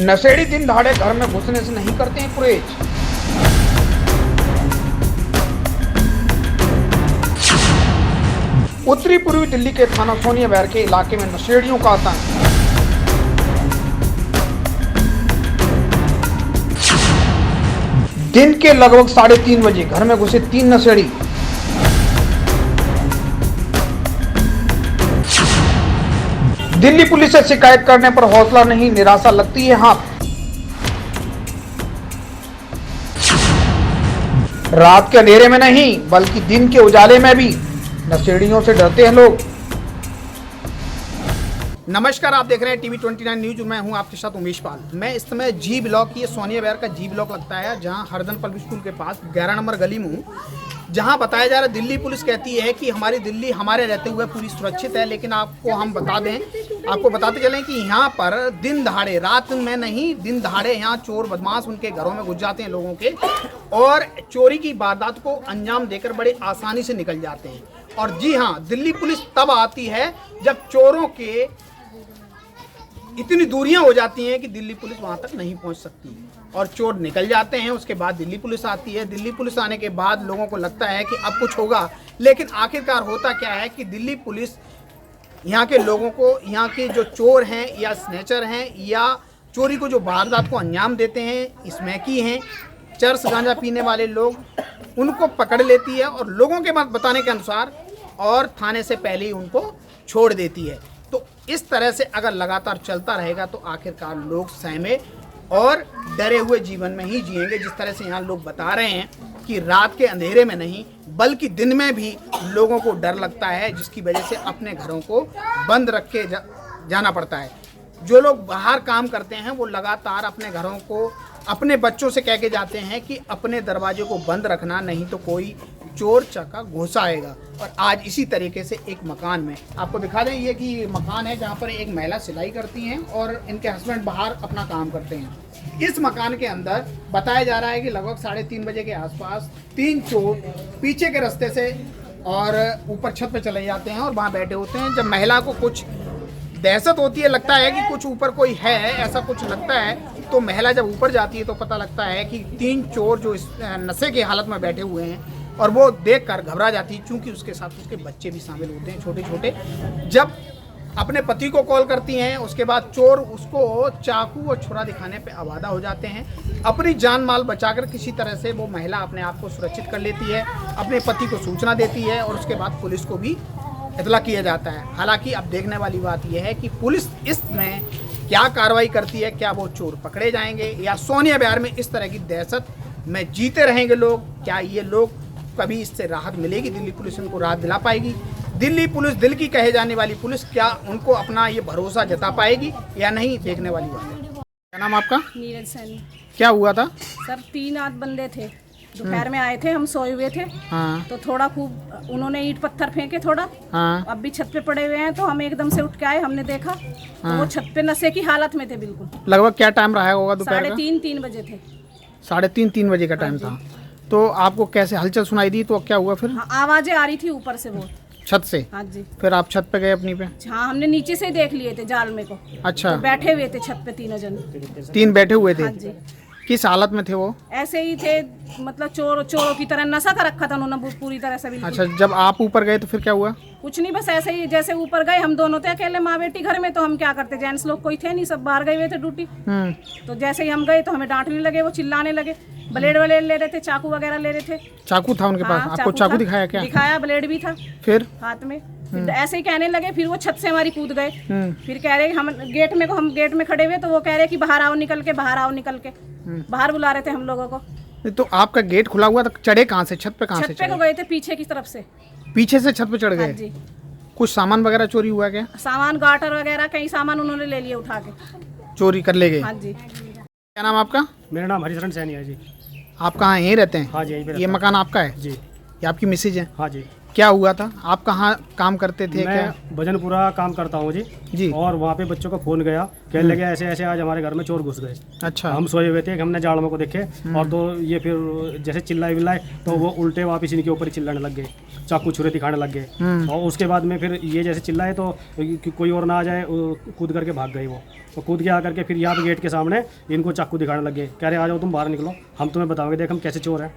नशेड़ी दिन दहाड़े घर में घुसने से नहीं करते हैं गुरेज। उत्तरी पूर्वी दिल्ली के थाना सोनिया बहर के इलाके में नशेड़ियों का आतंक। दिन के लगभग 3:30 बजे घर में घुसे 3 नशेड़ी। दिल्ली पुलिस से शिकायत करने पर हौसला नहीं, निराशा लगती है हाथ। रात के अंधेरे में नहीं बल्कि दिन के उजाले में भी नशेड़ियों से डरते हैं लोग। नमस्कार, आप देख रहे हैं टीवी 29 न्यूज। मैं हूं आपके साथ उमेश पाल। मैं इस समय जी ब्लॉक की सोनिया बहर का जी ब्लॉक लगता है, जहां हरदन पब्लिक स्कूल के पास 11 नंबर गली में हूं, जहां बताया जा रहा है दिल्ली पुलिस कहती है कि हमारी दिल्ली हमारे रहते हुए पूरी सुरक्षित है। लेकिन आपको हम आपको बताते चलें कि यहाँ पर दिन दहाड़े, रात में नहीं दिन दहाड़े यहाँ चोर बदमाश उनके घरों में घुस जाते हैं लोगों के, और चोरी की वारदात को अंजाम देकर बड़े आसानी से निकल जाते हैं। और जी हाँ, दिल्ली पुलिस तब आती है जब चोरों के इतनी दूरियां हो जाती हैं कि दिल्ली पुलिस वहां तक नहीं पहुंच सकती और चोर निकल जाते हैं। उसके बाद दिल्ली पुलिस आती है। दिल्ली पुलिस आने के बाद लोगों को लगता है कि अब कुछ होगा, लेकिन आखिरकार होता क्या है कि दिल्ली पुलिस यहाँ के लोगों को, यहाँ के जो चोर हैं या स्नेचर हैं या चोरी को जो वारदात को अंजाम देते हैं, स्मैकी हैं, चरस गांजा पीने वाले लोग, उनको पकड़ लेती है और लोगों के बताने के अनुसार और थाने से पहले ही उनको छोड़ देती है। तो इस तरह से अगर लगातार चलता रहेगा तो आखिरकार लोग सहमे और डरे हुए जीवन में ही जिएंगे। जिस तरह से यहाँ लोग बता रहे हैं कि रात के अंधेरे में नहीं बल्कि दिन में भी लोगों को डर लगता है, जिसकी वजह से अपने घरों को बंद रख के जाना पड़ता है। जो लोग बाहर काम करते हैं वो लगातार अपने घरों को अपने बच्चों से कह के जाते हैं कि अपने दरवाजे को बंद रखना, नहीं तो कोई चोर चक्का घुस आएगा। और आज इसी तरीके से एक मकान में आपको दिखा दें, ये कि ये मकान है जहाँ पर एक महिला सिलाई करती हैं और इनके हस्बैंड बाहर अपना काम करते हैं। इस मकान के अंदर बताया जा रहा है कि लगभग 3:30 बजे के आसपास 3 चोर पीछे के रास्ते से और ऊपर छत पे चले जाते हैं और वहाँ बैठे होते हैं। जब महिला को कुछ दहशत होती है, लगता है कि कुछ ऊपर कोई है, ऐसा कुछ लगता है, तो महिला जब ऊपर जाती है तो पता लगता है कि 3 चोर जो इस नशे की हालत में बैठे हुए हैं, और वो देखकर घबरा जाती है, क्योंकि उसके साथ उसके बच्चे भी शामिल होते हैं छोटे छोटे। जब अपने पति को कॉल करती हैं, उसके बाद चोर उसको चाकू और छुरा दिखाने पे आवादा हो जाते हैं। अपनी जान माल बचाकर किसी तरह से वो महिला अपने आप को सुरक्षित कर लेती है, अपने पति को सूचना देती है और उसके बाद पुलिस को भी इतला किया जाता है। हालांकि अब देखने वाली बात यह है कि पुलिस इसमें क्या कार्रवाई करती है। क्या वो चोर पकड़े जाएंगे या सोनिया बहर में इस तरह की दहशत में जीते रहेंगे लोग? क्या ये लोग कभी इससे राहत मिलेगी? दिल्ली पुलिस उनको राहत दिला पाएगी? दिल्ली पुलिस, दिल की कहे जाने वाली पुलिस, क्या उनको अपना ये भरोसा जता पाएगी या नहीं? देखने वाली बात है। क्या नाम आपका? नीरज सैनी। क्या हुआ था सर, 3 आध बंदे थे, दोपहर में आए थे, हम सोए हुए थे। हाँ। तो थोड़ा खूब उन्होंने ईंट पत्थर फेंके थोड़ा। हाँ। अब भी छत पे पड़े हुए हैं, तो हम एकदम से उठ के आए, हमने देखा तो वो छत पे नशे की हालत में थे बिल्कुल। लगभग क्या टाइम रहा होगा? दोपहर का 3:30 बजे थे। 3:30 बजे का टाइम था। तो आपको कैसे हलचल सुनाई दी? तो क्या हुआ फिर? हाँ, आवाजें आ रही थी ऊपर से बहुत, छत से? हाँ जी। फिर आप छत पे गए अपनी पे? हाँ, हमने नीचे से देख लिए थे जाल में को। अच्छा। तो बैठे हुए थे छत पे 3 जन। 3 बैठे हुए थे? हाँ जी। किस हालत में थे वो? ऐसे ही थे, मतलब चोरों की तरह नशा कर रखा था उन्होंने पूरी तरह से बिल्कुल। अच्छा, जब आप ऊपर गए तो फिर क्या हुआ? कुछ नहीं, बस ऐसे ही जैसे ऊपर गए, हम दोनों थे अकेले माँ बेटी घर में, तो हम क्या करते, जेंट्स लोग कोई थे नहीं, सब बाहर गए हुए थे ड्यूटी। तो जैसे ही हम गए तो हमें डांटने लगे, वो चिल्लाने लगे, ब्लेड वलेड ले रहे थे, चाकू वगैरह ले रहे थे। चाकू था उनके पास? आपको चाकू दिखाया क्या? दिखाया, ब्लेड भी था फिर हाथ में। फिर ऐसे ही कहने लगे, फिर वो छत से हमारी कूद गए। फिर कह रहे हम गेट में खड़े हुए, तो वो कह रहे कि बाहर आओ निकल के, बाहर आओ निकल के। बाहर बुला रहे थे हम लोगों को। तो आपका गेट खुला हुआ था, चढ़े कहाँ से? छत पे कहाँ से छत पे को गए थे, पीछे की तरफ से। पीछे से छत पे चढ़ हाँ गए? जी। कुछ सामान वगैरह चोरी हुआ क्या? सामान, गाटर वगैरह कई सामान उन्होंने ले लिए उठा के, चोरी कर ले गए? हाँ जी। क्या नाम आपका? मेरा नाम हरिशरण सैनी है जी। आप कहाँ यहीं रहते हैं? हाँ जी, यहीं पे ये रहता मकान आपका है? हूँ। जी ये आपकी मिसेज है? हाँ जी। क्या हुआ था? आप कहाँ काम करते थे? क्या? मैं भजनपुरा काम करता हूँ जी। जी। और वहाँ पे बच्चों का फोन गया, कहने लगे ऐसे ऐसे आज हमारे घर में चोर घुस गए। अच्छा। हम सोए हुए थे, हमने जाड़ों को देखे और तो ये फिर जैसे चिल्लाए विल्लाए तो वो उल्टे वापस इनके ऊपर ही चिल्लाने लग गए, चाकू छुरे दिखाने लग गए। और उसके बाद में फिर ये जैसे चिल्लाए तो कोई और ना आ जाए, कूद करके भाग गए वो। तो कूद के आकर के फिर यहाँ पे गेट के सामने इनको चाकू दिखाने लग गए, कह रहे आ जाओ तुम बाहर निकलो, हम तुम्हें बताओगे देख हम कैसे चोर हैं।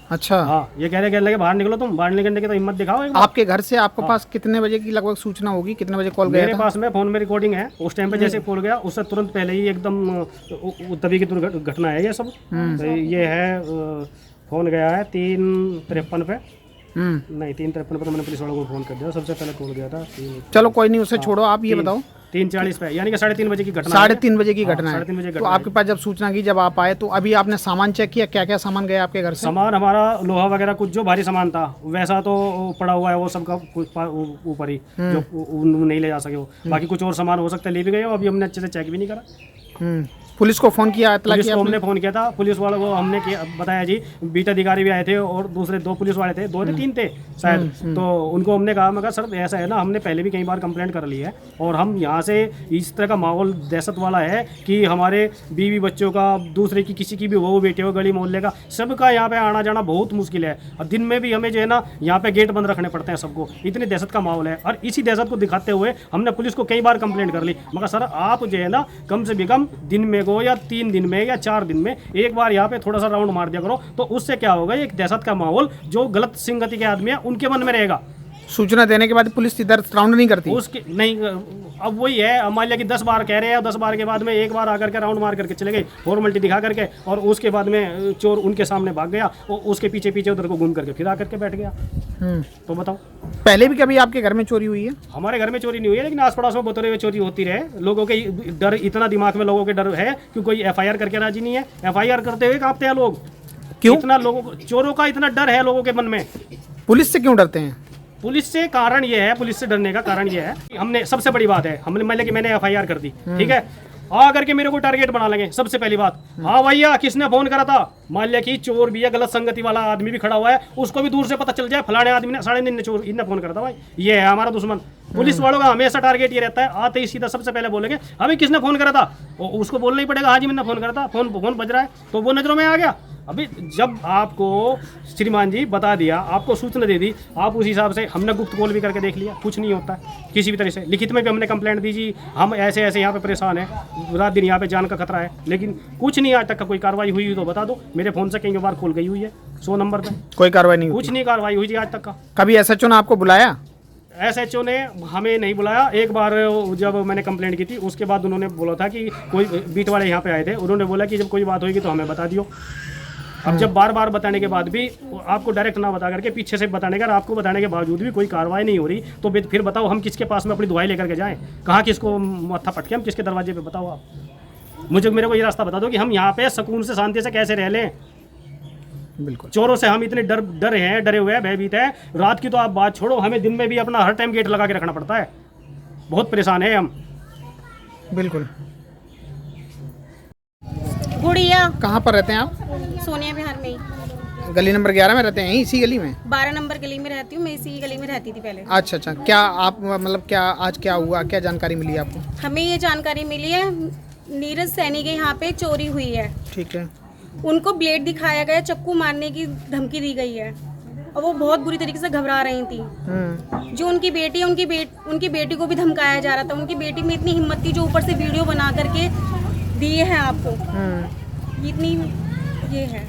अच्छा। हाँ, ये कहने लगे बाहर निकलो, तुम बाहर निकलने की तो हिम्मत दिखाओ एक बार। आपके घर से आपके पास कितने बजे की लगभग सूचना होगी? कितने बजे कॉल गया मेरे था? पास में फोन में रिकॉर्डिंग है, उस टाइम पे जैसे कॉल गया उससे तुरंत पहले ही एकदम तभी की घटना है ये सब। तो ये है फोन गया है 3:53 पे, नहीं 3:53 पे तो मैंने पुलिस वालों को फोन कर दिया, सबसे पहले कॉल गया था। चलो कोई नहीं, उसे छोड़ो, आप ये बताओ। 3:40 पे, यानी कि 3:30 बजे की घटना है। 3:30 बजे की घटना है। 3:30 बजे तो घटना आपके पास जब सूचना की, जब आप आए तो अभी आपने सामान चेक किया? क्या क्या सामान गया आपके घर से? सामान हमारा लोहा वगैरह कुछ जो भारी सामान था वैसा तो पड़ा हुआ है, वो सब का ऊपर ही जो नहीं ले जा सके वो। बाकी कुछ और सामान हो सकता है ले भी गए हो, अभी हमने अच्छे से चेक भी नहीं करा। पुलिस को फोन किया? पुलिस को हमने फोन किया था, पुलिस वालों को हमने बताया जी, बीट अधिकारी भी आए थे और दूसरे 2 पुलिस वाले थे, 2 थे 3 थे शायद। तो उनको हमने कहा, मगर सर ऐसा है ना, हमने पहले भी कई बार कंप्लेंट कर ली है और हम यहाँ से इस तरह का माहौल दहशत वाला है कि हमारे बीवी बच्चों का, दूसरे की किसी की भी वो बेटे हो, गली मोहल्ले का सबका यहाँ पे आना जाना बहुत मुश्किल है। और दिन में भी हमें जो है ना यहाँ पे गेट बंद रखने पड़ते हैं सबको, इतनी दहशत का माहौल है। और इसी दहशत को दिखाते हुए हमने पुलिस को कई बार कंप्लेंट कर ली, मगर सर आप जो है ना कम से कम दिन में को या 3 दिन में या 4 दिन में एक बार यहाँ पे थोड़ा सा राउंड मार दिया करो, तो उससे क्या होगा, एक दहशत का माहौल जो गलत संगति के आदमी है उनके मन में रहेगा। सूचना देने के बाद पुलिस इधर राउंड नहीं करती? उसके नहीं, अब वही है, मान लिया कि 10 बार कह रहे हैं, 10 बार के बाद में एक बार आकर के राउंड मार करके चले गए, फॉर्मेलिटी दिखा करके, और उसके बाद में चोर उनके सामने भाग गया और उसके पीछे पीछे उधर को घूम करके फिर आकर के बैठ गया। तो बताओ, पहले भी कभी आपके घर में चोरी हुई है? हमारे घर में चोरी नहीं हुई है, लेकिन आस पड़ोस में बतौर में चोरी होती रहे। लोगों के डर, इतना दिमाग में लोगों के डर है कि कोई FIR करके राजी नहीं है। FIR करते हुए कांपते हैं लोग। क्यों? इतना लोगों को, चोरों का इतना डर है लोगों के मन में। पुलिस से क्यों डरते हैं? पुलिस से कारण ये है, पुलिस से डरने का कारण ये है कि हमने, सबसे बड़ी बात है, हमने मान लिया कि मैंने FIR कर दी, ठीक है, आ करके मेरे को टारगेट बना लगे। सबसे पहली बात, हाँ भैया किसने फोन करा था, मान लिया कि चोर भी है, गलत संगति वाला आदमी भी खड़ा हुआ है, उसको भी दूर से पता चल जाए फलाने आदमी ने, 3:30 चोर इनने फोन करा था, भाई ये है हमारा दुश्मन। पुलिस वालों का हमेशा टारगेट ये रहता है, आते ही सीधा सबसे पहले बोलेंगे अभी किसने फोन करा था, उसको बोलना ही पड़ेगा हाँ जी मैंने फोन करा था, फोन बज रहा है, तो वो नजरों में आ गया। अभी जब आपको श्रीमान जी बता दिया, आपको सूचना दे दी, आप उस हिसाब से, हमने गुप्त कॉल भी करके देख लिया, कुछ नहीं होता किसी भी तरह से। लिखित में भी हमने कंप्लेंट दी जी, हम ऐसे ऐसे यहाँ पे परेशान है, रात दिन यहाँ पे जान का खतरा है, लेकिन कुछ नहीं आज तक का कोई कार्रवाई हुई तो बता दो। मेरे फोन से कई बार कॉल गई हुई है 100 नंबर पे, कोई कार्रवाई नहीं हुई? कुछ नहीं कार्रवाई हुई जी आज तक का। कभी SHO ने आपको बुलाया? SHO ने हमें नहीं बुलाया। एक बार जब मैंने कंप्लेंट की थी उसके बाद उन्होंने बोला था कि कोई बीट वाले यहाँ पे आए थे, उन्होंने बोला कि जब कोई बात होगी तो हमें बता दियो। अब जब बार बार बताने के बाद भी, आपको डायरेक्ट ना बता करके पीछे से बताने का, आपको बताने के बावजूद भी कोई कार्रवाई नहीं हो रही, तो फिर बताओ हम किसके पास में अपनी दुआई लेकर के जाएं? कहाँ किसको मत्था पटके हम किसके दरवाजे पे, बताओ आप मेरे को ये रास्ता बता दो कि हम यहाँ पे सुकून से शांति से कैसे रह लें। बिल्कुल। चोरों से हम इतने डरे हुए हैं, भयभीत है। रात की तो आप बात छोड़ो, हमें दिन में भी अपना हर टाइम गेट लगा के रखना पड़ता है, बहुत परेशान है हम। बिल्कुल। गुड़िया कहाँ पर रहते हैं आप? सोनिया विहार में ही, गली नंबर 11 में रहते हैं? इसी गली में? 12 नंबर गली में रहती हूँ मैं, इसी गली में रहती थी पहले। अच्छा अच्छा। क्या आप मतलब क्या आज क्या हुआ, क्या जानकारी मिली आपको? हमें ये जानकारी मिली है, नीरज सैनी के यहाँ पे चोरी हुई है। ठीक है। उनको ब्लेड दिखाया गया, चक्कू मारने की धमकी दी गई है और वो बहुत बुरी तरीके से घबरा रही थी। जो उनकी बेटी है, उनकी बेटी को भी धमकाया जा रहा था। उनकी बेटी में इतनी हिम्मत थी जो ऊपर से वीडियो बना करके दिए हैं आपको, इतनी ये है।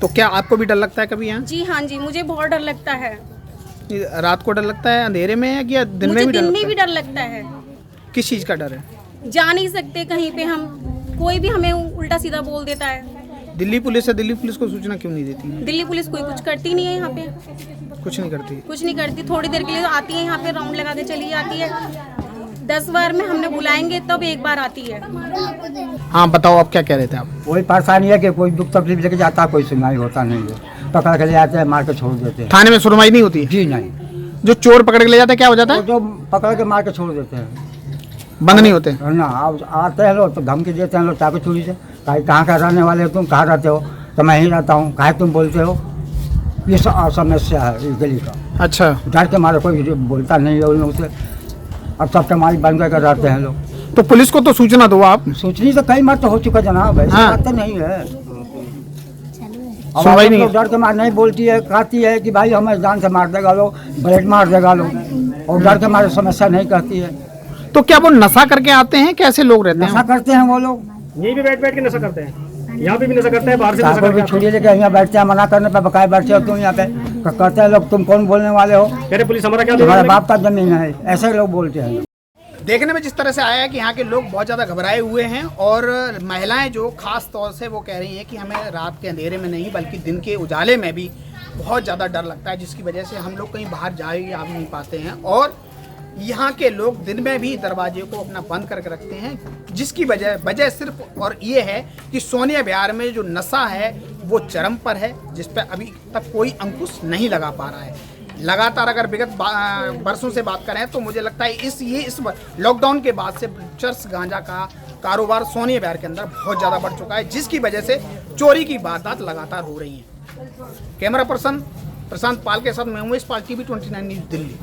तो क्या आपको भी डर लगता है कभी यहाँ? जी हाँ जी, मुझे बहुत डर लगता है। रात को डर लगता है अंधेरे में है कि दिन में भी डर? दिन में भी डर लगता है। किस चीज़ का डर है? जा नहीं सकते कहीं पे हम, कोई भी हमें उल्टा सीधा बोल देता है। दिल्ली पुलिस है, दिल्ली पुलिस को सूचना क्यों नहीं देती? दिल्ली पुलिस कोई कुछ करती नहीं है यहाँ पे, कुछ नहीं करती? कुछ नहीं करती। थोड़ी देर के लिए आती है यहाँ पे, राउंड लगा के चली जाती है। 10 बार में हमने बुलाएंगे तब एक बार आती है। हाँ बताओ, आप क्या कह रहे थे आप? वही परेशानी है कि कोई दुख तकलीफ लेके जाता है, कोई सुनवाई होता नहीं है, पकड़ के ले जाते हैं, मार के छोड़ देते हैं। थाने में सुनवाई नहीं होती? जी नहीं। जो चोर पकड़ के ले जाते हैं क्या हो जाता है? जो पकड़ के मार के छोड़ देते हैं, बंद नहीं होते? ना आते हैं लोग तो धमकी देते हैं लोग चाकू छुरी से, कहाँ का रहने वाले हो तुम, कहाँ रहते हो? तो मैं ही रहता हूँ, कहाँ तुम बोलते हो? ये समस्या है इस गली का। अच्छा, डर के मारे कोई बोलता नहीं है उन लोगों से। अब सब टमारी बंद करके रहते हैं लोग। तो पुलिस को तो सूचना दो आप। सूचनी तो कई बार तो हो चुका जनाब, ऐसी हाँ। बात तो नहीं है। अब सुनवाई आप नहीं लोग डर के मारे नहीं बोलती है, कहती है कि भाई हमें जान से मार देगा लो, ब्लेड मार देगा लो, और डर के मारे समस्या नहीं कहती है। तो क्या वो नशा करके आते हैं, कैसे लोग रहते नशा हैं? करते हैं वो लोग, यहीं भी बैठ बैठ के नशा करते हैं, यहाँ पे भी नशा करते हैं, बाहर से नशा साहब भी करके आते छुट्टी लेके यहाँ बैठते हैं, मना करने पे बकाए बैठते हो तुम यहाँ पे। कहते हैं लोग तुम कौन बोलने वाले हो, हैं। कह रहे पुलिस हमारा क्या तुम्हारे बिगाड़ बाप का जमीन है, ऐसे लोग बोलते हैं। देखने में जिस तरह से आया है कि यहाँ के लोग बहुत ज़्यादा घबराए हुए हैं, और महिलाएं जो खास तौर से वो कह रही हैं कि हमें रात के अंधेरे में नहीं बल्कि दिन के उजाले में भी बहुत ज़्यादा डर लगता है, जिसकी वजह से हम लोग कहीं बाहर जा ही आ नहीं पाते हैं। और यहाँ के लोग दिन में भी दरवाजे को अपना बंद करके रखते हैं, जिसकी वजह सिर्फ और ये है कि सोनिया विहार में जो नशा है वो चरम पर है, जिस पर अभी तक कोई अंकुश नहीं लगा पा रहा है। लगातार अगर विगत वर्षों से बात करें तो मुझे लगता है इस लॉकडाउन के बाद से चरस गांजा का कारोबार सोनिया विहार के अंदर बहुत ज़्यादा बढ़ चुका है, जिसकी वजह से चोरी की वारदात लगातार हो रही हैं। कैमरा पर्सन प्रशांत पाल के साथ मैं उमेश पाल, TV 29 न्यूज़, दिल्ली।